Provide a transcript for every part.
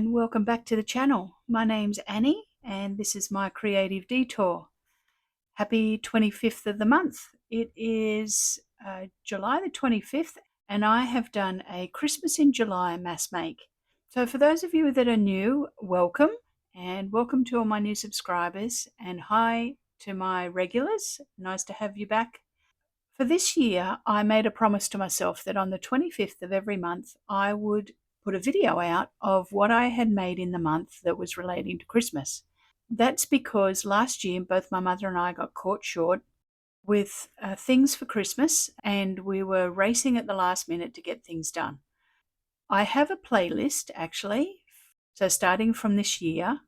and welcome back to the channel. My name's Annie and this is my creative detour. Happy 25th of the month. It is July the 25th and I have done a Christmas in July mass make. So for those of you that are new, welcome, and welcome to all my new subscribers, and hi to my regulars. Nice to have you back. For this year, I made a promise to myself that on the 25th of every month, I would put a video out of what I had made in the month that was relating to Christmas. That's because last year, both my mother and I got caught short with things for Christmas, and we were racing at the last minute to get things done. I have a playlist, actually, so starting from this year,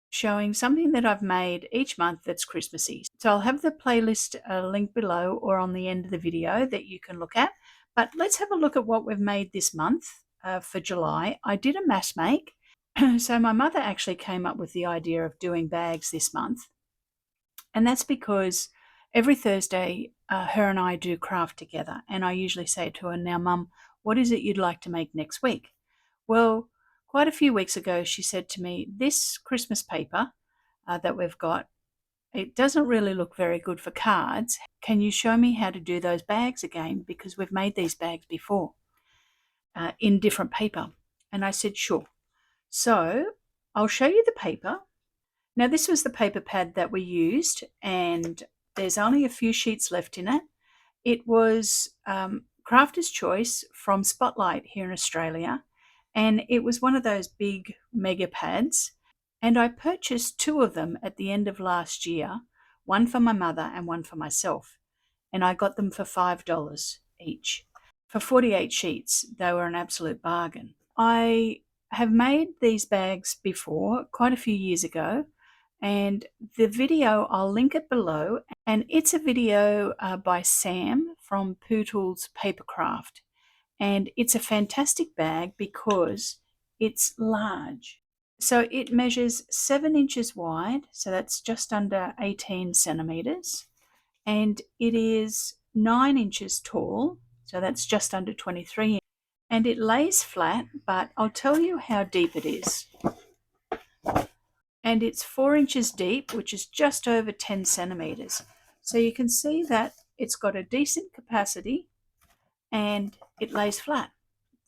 showing something that I've made each month that's Christmassy. So I'll have the playlist link below or on the end of the video that you can look at. But let's have a look at what we've made this month for July. I did a mass make. So my mother actually came up with the idea of doing bags this month. And that's because every Thursday, her and I do craft together. And I usually say to her, "Now, Mum, what is it you'd like to make next week?" Well, quite a few weeks ago, she said to me, "This Christmas paper that we've got, it doesn't really look very good for cards. Can you show me how to do those bags again? Because we've made these bags before in different paper." And I said, "Sure." So I'll show you the paper. Now, this was the paper pad that we used, and there's only a few sheets left in it. It was Crafter's Choice from Spotlight here in Australia, and it was one of those big mega pads. And I purchased two of them at the end of last year, one for my mother and one for myself. And I got them for $5 each. For 48 sheets, they were an absolute bargain. I have made these bags before, quite a few years ago, and the video, I'll link it below, and it's a video by Sam from Pootle's Papercraft. And it's a fantastic bag because it's large. So it measures 7 inches wide, so that's just under 18 centimeters, and it is 9 inches tall, so that's just under 23 inches, and it lays flat, but I'll tell you how deep it is. And it's 4 inches deep, which is just over 10 centimeters. So you can see that it's got a decent capacity and it lays flat.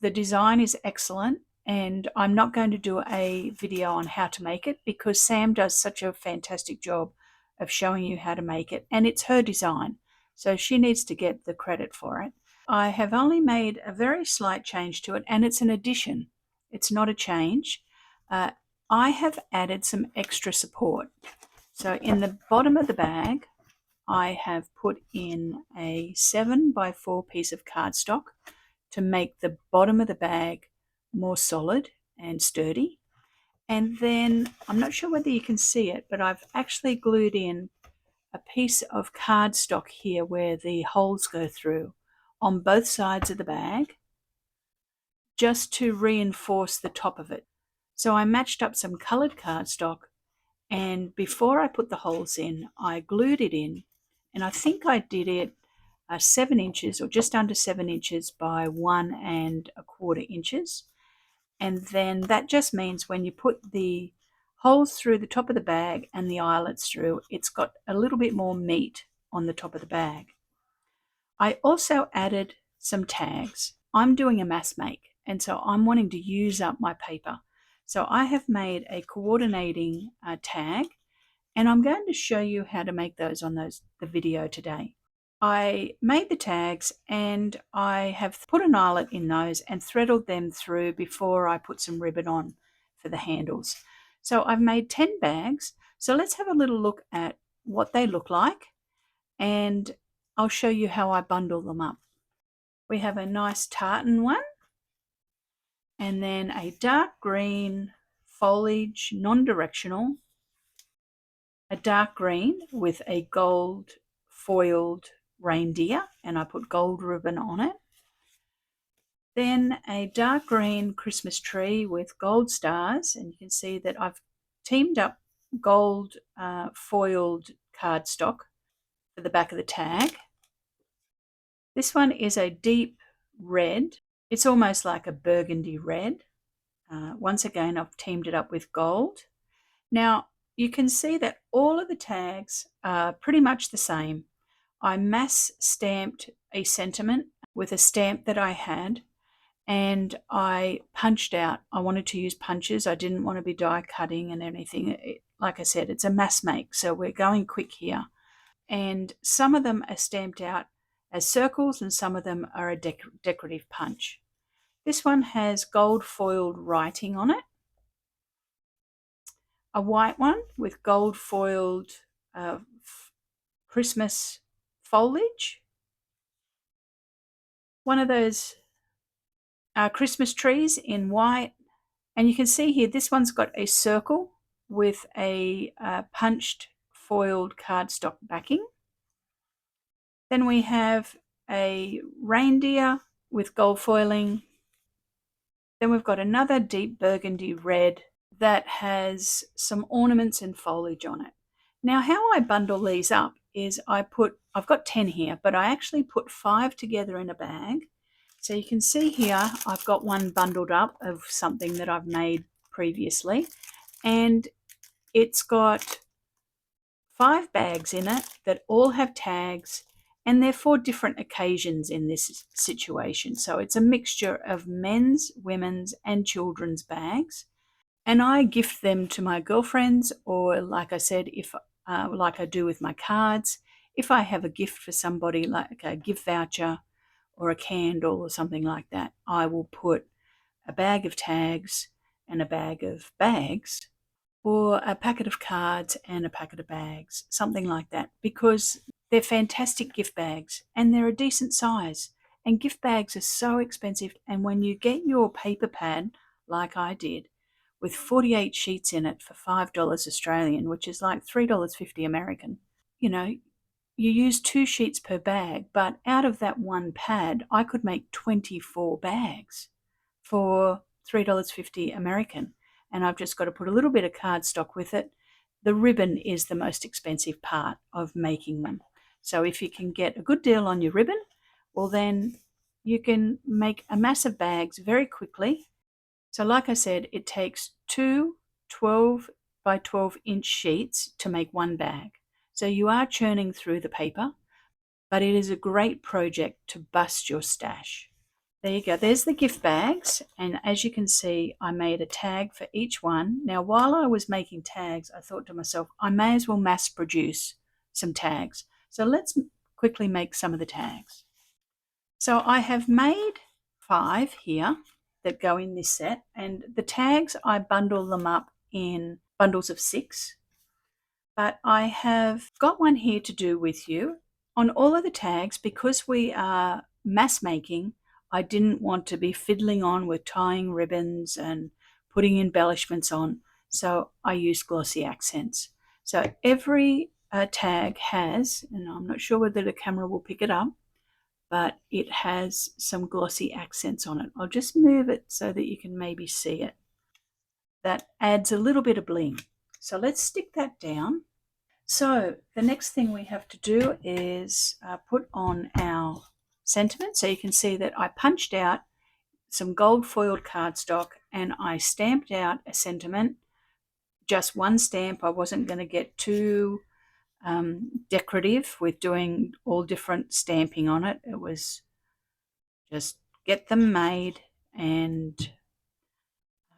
The design is excellent, and I'm not going to do a video on how to make it because Sam does such a fantastic job of showing you how to make it, and it's her design, so she needs to get the credit for it. I have only made a very slight change to it, and it's an addition. It's not a change. I have added some extra support. So in the bottom of the bag, I have put in a 7x4 piece of cardstock to make the bottom of the bag more solid and sturdy. And then, I'm not sure whether you can see it, but I've actually glued in a piece of cardstock here where the holes go through on both sides of the bag, just to reinforce the top of it. So I matched up some colored cardstock, and before I put the holes in, I glued it in, and I think I did it 7 inches or just under 7 inches by 1¼ inches. And then that just means when you put the holes through the top of the bag and the eyelets through, it's got a little bit more meat on the top of the bag. I also added some tags. I'm doing a mass make, and so I'm wanting to use up my paper. So I have made a coordinating tag, and I'm going to show you how to make those on the video today. I made the tags, and I have put an eyelet in those and threaded them through before I put some ribbon on for the handles. So I've made 10 bags. So let's have a little look at what they look like, and I'll show you how I bundle them up. We have a nice tartan one, and then a dark green foliage, non-directional, a dark green with a gold foiled reindeer, and I put gold ribbon on it. Then a dark green Christmas tree with gold stars, and you can see that I've teamed up gold foiled cardstock for the back of the tag. This one is a deep red. It's almost like a burgundy red. Once again, I've teamed it up with gold. Now, you can see that all of the tags are pretty much the same. I mass stamped a sentiment with a stamp that I had, and I punched out. I wanted to use punches. I didn't want to be die cutting and anything. Like I said, it's a mass make, so we're going quick here. And some of them are stamped out as circles and some of them are a decorative punch. This one has gold foiled writing on it. A white one with gold foiled Christmas foliage. One of those Christmas trees in white. And you can see here, this one's got a circle with a punched foiled cardstock backing. Then we have a reindeer with gold foiling. Then we've got another deep burgundy red that has some ornaments and foliage on it. Now, how I bundle these up is I've got 10 here, but I actually put 5 together in a bag. So you can see here, I've got one bundled up of something that I've made previously, and it's got 5 bags in it that all have tags, and they're for different occasions in this situation. So it's a mixture of men's, women's, and children's bags. And I gift them to my girlfriends, or like I said, if like I do with my cards, if I have a gift for somebody, like a gift voucher or a candle or something like that, I will put a bag of tags and a bag of bags, or a packet of cards and a packet of bags, something like that, because they're fantastic gift bags and they're a decent size. And gift bags are so expensive. And when you get your paper pad, like I did, with 48 sheets in it for $5 Australian, which is like $3.50 American, you know, you use 2 sheets per bag, but out of that one pad, I could make 24 bags for $3.50 American. And I've just got to put a little bit of cardstock with it. The ribbon is the most expensive part of making them. So if you can get a good deal on your ribbon, well, then you can make a mass of bags very quickly. So like I said, it takes 2 12 by 12-inch sheets to make one bag. So you are churning through the paper, but it is a great project to bust your stash. There you go. There's the gift bags. And as you can see, I made a tag for each one. Now, while I was making tags, I thought to myself, I may as well mass produce some tags. So let's quickly make some of the tags. So I have made 5 here that go in this set. And the tags, I bundle them up in bundles of 6. But I have got one here to do with you. On all of the tags, because we are mass making, I didn't want to be fiddling on with tying ribbons and putting embellishments on, so I used glossy accents. So every tag has, and I'm not sure whether the camera will pick it up, but it has some glossy accents on it. I'll just move it so that you can maybe see it. That adds a little bit of bling. So let's stick that down. So the next thing we have to do is put on our sentiment. So you can see that I punched out some gold foiled cardstock and I stamped out a sentiment, just one stamp. I wasn't going to get too decorative with doing all different stamping on it. It was just get them made and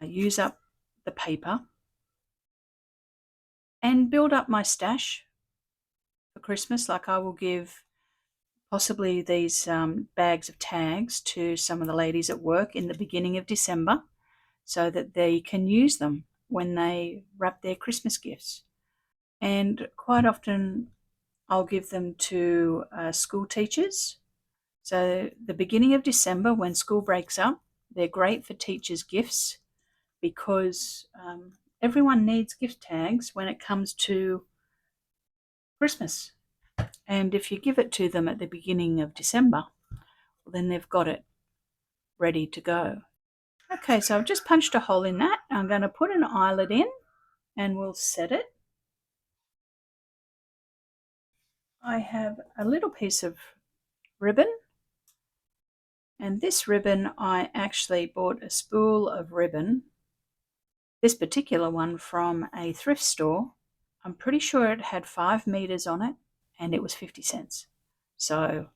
use up the paper and build up my stash for Christmas. Like I will give possibly these bags of tags to some of the ladies at work in the beginning of December so that they can use them when they wrap their Christmas gifts. And quite often I'll give them to school teachers. So the beginning of December, when school breaks up, they're great for teachers' gifts because everyone needs gift tags when it comes to Christmas. And if you give it to them at the beginning of December, well, then they've got it ready to go. Okay, so I've just punched a hole in that. I'm going to put an eyelet in and we'll set it. I have a little piece of ribbon, and this ribbon, I actually bought a spool of ribbon This particular one from a thrift store, I'm pretty sure it had 5 meters on it and it was 50 cents. So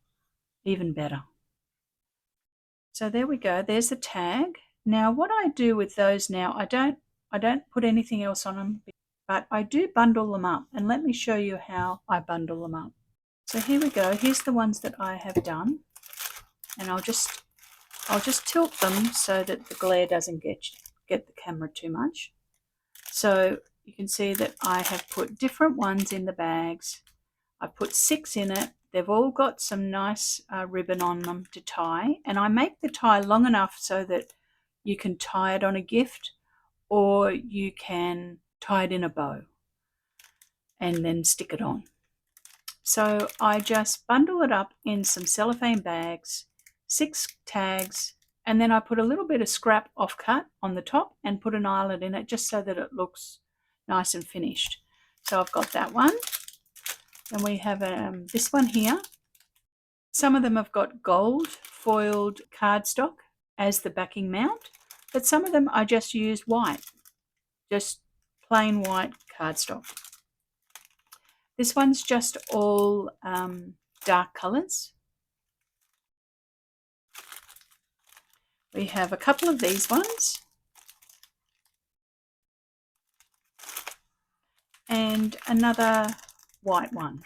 even better. So there we go. There's the tag. Now what I do with those now, I don't put anything else on them, but I do bundle them up, and let me show you how I bundle them up. So here we go. Here's the ones that I have done, and I'll just tilt them so that the glare doesn't get the camera too much. So you can see that I have put different ones in the bags. I put 6 in it. They've all got some nice ribbon on them to tie, and I make the tie long enough so that you can tie it on a gift, or you can tie it in a bow and then stick it on. So I just bundle it up in some cellophane bags, 6 tags, and then I put a little bit of scrap offcut on the top and put an eyelet in it just so that it looks nice and finished. So I've got that one. And we have this one here. Some of them have got gold foiled cardstock as the backing mount, but some of them I just used white, just plain white cardstock. This one's just all dark colours. We have a couple of these ones, and another white one.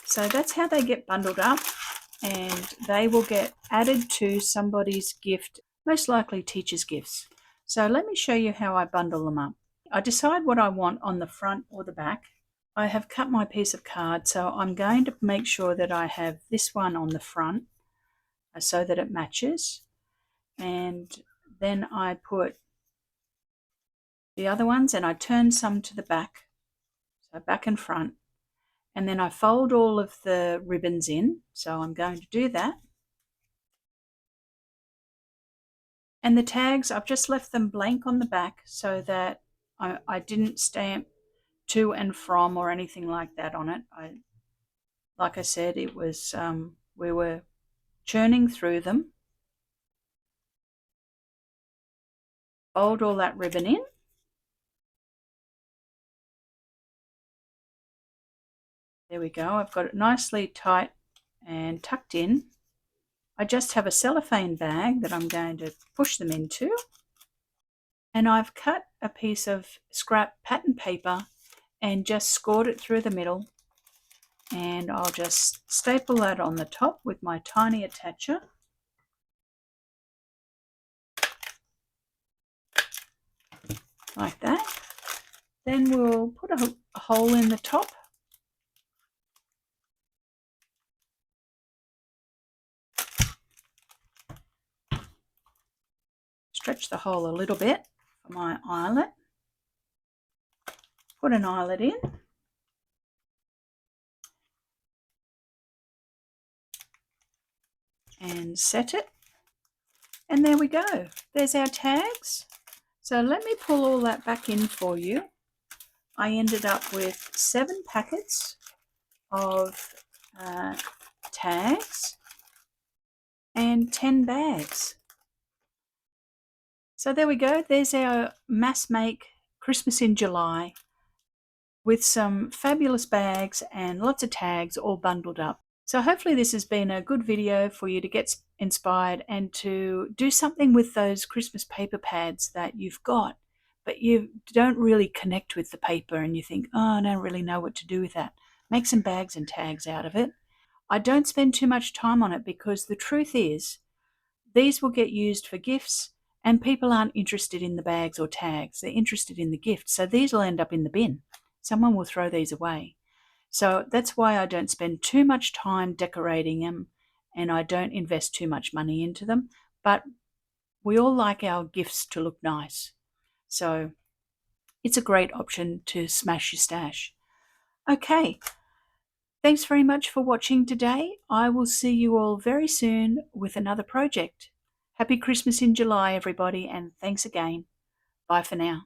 So that's how they get bundled up, and they will get added to somebody's gift, most likely teacher's gifts. So let me show you how I bundle them up. I decide what I want on the front or the back. I have cut my piece of card, so I'm going to make sure that I have this one on the front so that it matches, and then I put the other ones and I turn some to the back, so back and front, and then I fold all of the ribbons in. So I'm going to do that. And the tags, I've just left them blank on the back so that I didn't stamp to and from or anything like that on it. Like I said, it was we were churning through them. Fold all that ribbon in. There we go. I've got it nicely tight and tucked in. I just have a cellophane bag that I'm going to push them into. And I've cut a piece of scrap pattern paper and just scored it through the middle. And I'll just staple that on the top with my tiny attacher. Like that. Then we'll put a hole in the top. Stretch the hole a little bit for my eyelet. Put an eyelet in. And set it. And there we go. There's our tags. So let me pull all that back in for you. I ended up with 7 packets of tags and 10 bags. So there we go. There's our mass make Christmas in July with some fabulous bags and lots of tags all bundled up. So hopefully this has been a good video for you to get inspired and to do something with those Christmas paper pads that you've got, but you don't really connect with the paper and you think, oh, I don't really know what to do with that. Make some bags and tags out of it. I don't spend too much time on it because the truth is these will get used for gifts and people aren't interested in the bags or tags. They're interested in the gift. So these will end up in the bin. Someone will throw these away. So that's why I don't spend too much time decorating them and I don't invest too much money into them. But we all like our gifts to look nice. So it's a great option to smash your stash. Okay, thanks very much for watching today. I will see you all very soon with another project. Happy Christmas in July, everybody, and thanks again. Bye for now.